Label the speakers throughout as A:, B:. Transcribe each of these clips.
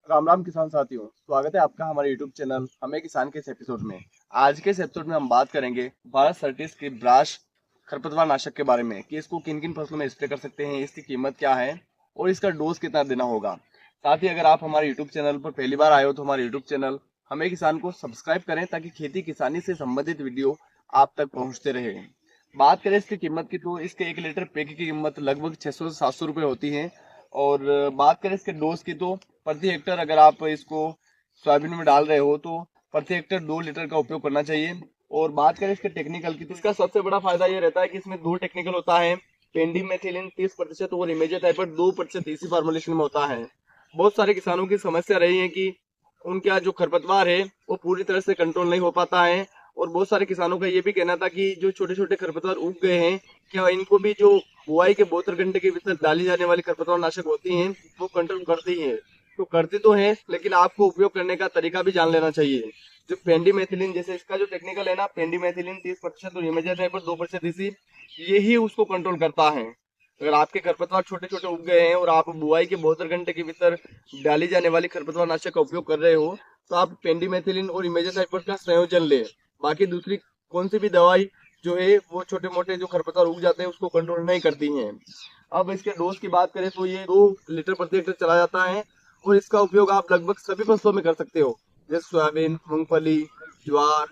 A: राम राम किसान साथियों, स्वागत है आपका हमारे YouTube चैनल हमें किसान के इस एपिसोड में। आज के इस एपिसोड में हम बात करेंगे भारत सर्टिस के ब्राश खरपतवार नाशक के बारे में कि इसको किन किन फसलों में स्प्रे कर सकते हैं, इसकी कीमत क्या है और इसका डोज कितना देना होगा। साथ ही अगर आप हमारे YouTube चैनल पर पहली बार आए हो तो हमारे YouTube चैनल हमें किसान को सब्सक्राइब करें ताकि खेती किसानी से संबंधित वीडियो आप तक पहुंचते रहे। बात करें इसकी कीमत की तो इसके 1 लीटर पैक की कीमत लगभग 600 से 700 रुपये होती है। और बात करें इसके डोज की तो प्रति हेक्टर अगर आप इसको सोयाबीन में डाल रहे हो तो प्रति हेक्टर 2 लीटर का उपयोग करना चाहिए। और बात करें इसके टेक्निकल की तो इसका सबसे बड़ा फायदा ये रहता है कि इसमें 2 टेक्निकल होता है। पेंडिमेथिलिन 30% और इमेजाथाइपर 2% इसी फार्मुलेशन में होता है। बहुत सारे किसानों की समस्या रही है कि उनका जो खरपतवार है वो पूरी तरह से कंट्रोल नहीं हो पाता है। और बहुत सारे किसानों का ये भी कहना था कि जो छोटे छोटे खरपतवार उग गए हैं, क्या इनको भी जो बुआई के 72 घंटे के भीतर डाली जाने वाली खरपतवार नाशक होती हैं वो कंट्रोल करती हैं। तो करती तो है, लेकिन आपको उपयोग करने का तरीका भी जान लेना चाहिए। जो पेंडिमेथिलिन जैसे इसका जो टेक्निकल है ना, पेंडिमेथिलिन 30% और इमेजाथाइपर 2% इसी यही उसको कंट्रोल करता है। अगर आपके खरपतवार छोटे छोटे उग गए हैं और आप बुआई के 72 घंटे के भीतर डाली जाने वाली खरपतवार नाशक का उपयोग कर रहे हो तो आप पेंडिमेथिलिन और इमेजाथाइपर का संयोजन ले। बाकी दूसरी कौन सी भी दवाई जो है वो छोटे मोटे जो खरपतवार उग जाते हैं उसको कंट्रोल नहीं करती हैं। अब इसके डोज की बात करें तो ये 2 लीटर प्रति हेक्टर चला जाता है और इसका उपयोग आप लगभग सभी फसलों में कर सकते हो, जैसे सोयाबीन, मूंगफली, ज्वार,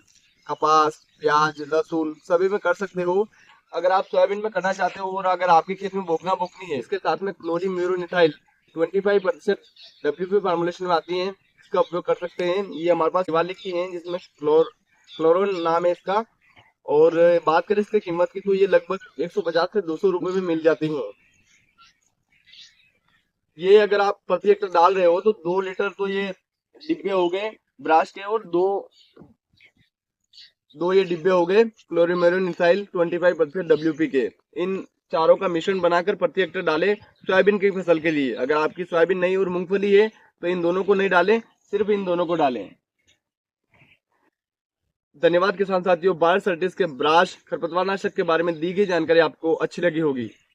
A: कपास, प्याज, लहसुन सभी में कर सकते हो। अगर आप सोयाबीन में करना चाहते हो और अगर आपके खेत में बोकना बोकनी है, इसके साथ में क्लोरीम्यूरोनिथाइल 25% डब्ल्यूपी फार्मुलेशन में आती है, इसका उपयोग कर सकते हैं। ये हमारे पास दवा लिखी है जिसमें क्लोरोन नाम है इसका। और बात करें इसकी कीमत की तो ये लगभग 150 से 200 रुपए में मिल जाती है। ये अगर आप प्रति हेक्टर डाल रहे हो तो 2 लीटर तो ये डिब्बे हो गए ब्राश के, और दो दो ये डिब्बे हो गए क्लोरीमेरोनिथाइल 25% डब्ल्यूपी के। इन चारों का मिश्रण बनाकर प्रति हेक्टर डालें सोयाबीन की फसल के लिए। अगर आपकी सोयाबीन नहीं और मूंगफली है तो इन दोनों को नहीं डालें, सिर्फ इन दोनों को डालें। धन्यवाद किसान साथियों। भारत सर्टिस के ब्राश खरपतवार नाशक के बारे में दी गई जानकारी आपको अच्छी लगी होगी।